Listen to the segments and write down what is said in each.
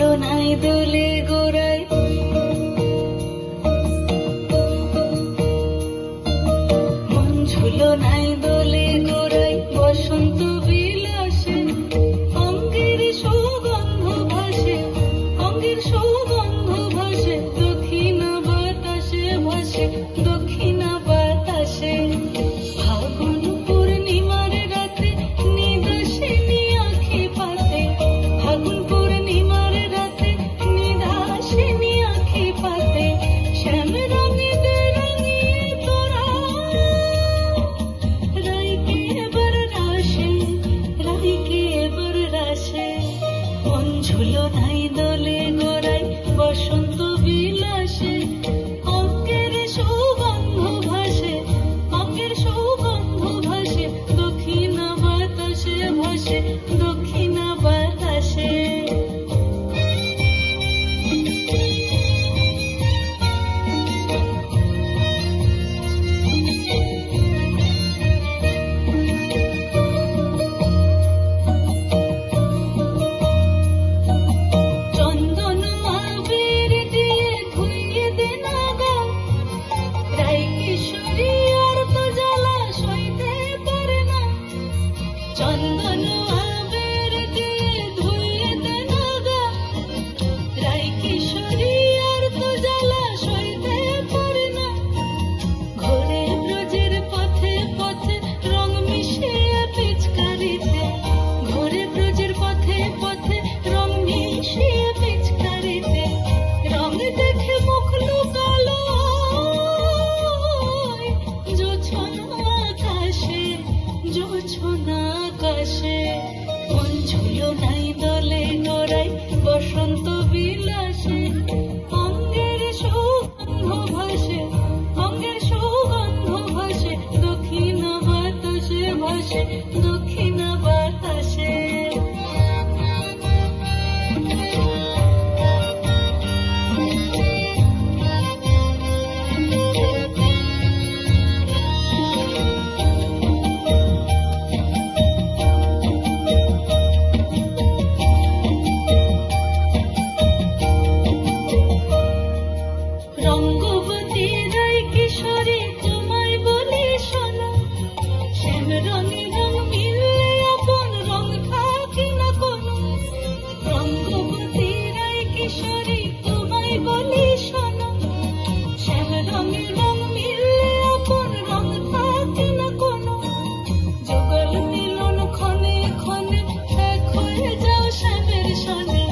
ঝুলো নাই দোলে গোড়ায়, মন ঝুলো নাই দোলে গোড়ায়, বসন্ত বিলাসে অঙ্গের সুগন্ধ ভাসে, অঙ্গের সুগন্ধ ভাসে, দক্ষিণা বাতাসে ভাসে, দক্ষিণা বাতাসে। ফাগুন পূর্ণিমার রাতে নিদাসিনী আঁখি পাতে, ফাগুন পূর্ণিমার রাতে নিদাসিনী আঁখি পাতে, শ্যাম রঙিতে রঙিয়ে তোরা রাইকে এবার রাসে, রাইকে এবার রাসে। মন ঝুলো নাই দোলে গোড়ায়, বসন্ত বিলাসে অঙ্গের সুগন্ধ ভাসে, অঙ্গের সুগন্ধ ভাসে, দক্ষিণা বাতাসে ভাসে, দক্ষিণা বাতাসে। চন্দন আবির দিয়ে ধুইয়ে দে না গা, রাই কিশোরী আর তো জ্বালা সইতে পারে না। চন্দন আবির দিয়ে ধুইয়ে দে না গা, রাই কিশোরী আর তো জ্বালা সইতে পারে না। ঘোরে ব্রজের পথে পথে রং মিশিয়ে পিচকারিতে, ঘোরে ব্রজের পথে পথে রং মিশিয়ে পিচকারিতে, রং দেখে মুখ লুকালো জোছনা আকাশে, জোছনা আকাশে। মন ঝুলো নাই দোলে গোড়ায়, বসন্ত বিলাসে অঙ্গের সুগন্ধ ভাসে, অঙ্গের সুগন্ধ ভাসে, দক্ষিণা বাতাসে ভাসে, দক্ষিণা বাতাসে। রঙ্গবতী রাই কিশোরী তোমায় বলি শোনো, শ্যাম রঙে রং মিললে আপন রং থাকি না কোনো। রঙ্গবতী রাই কিশোরী তোমায় বলি শোনো, শ্যাম রঙে রং মিললে আপন রং থাকি না কোনো। যুগল মিলন ক্ষণে ক্ষণে এক হয়ে যাও শ্যামের সনে,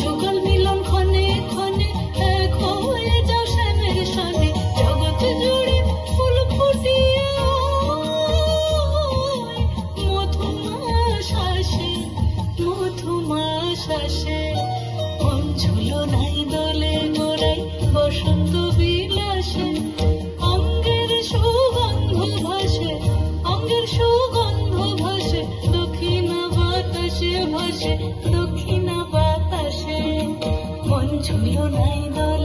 যুগল মিলন ক্ষণে ক্ষণে এক হয়ে যাও শ্যামের সনে। জগৎ জুড়ে ফুল ফুটিয়ে মধুমাস আসে, মধুমাস আসে। মন ঝুলো নাই দোলে গোড়ায়, বসন্ত বিলাসে অঙ্গের সুগন্ধ ভাসে, অঙ্গের সুগন্ধ ভাসে, দক্ষিণা বাতাসে ভাসে, দক্ষিণা বাতাসে। মন ঝুলো নাই দোলে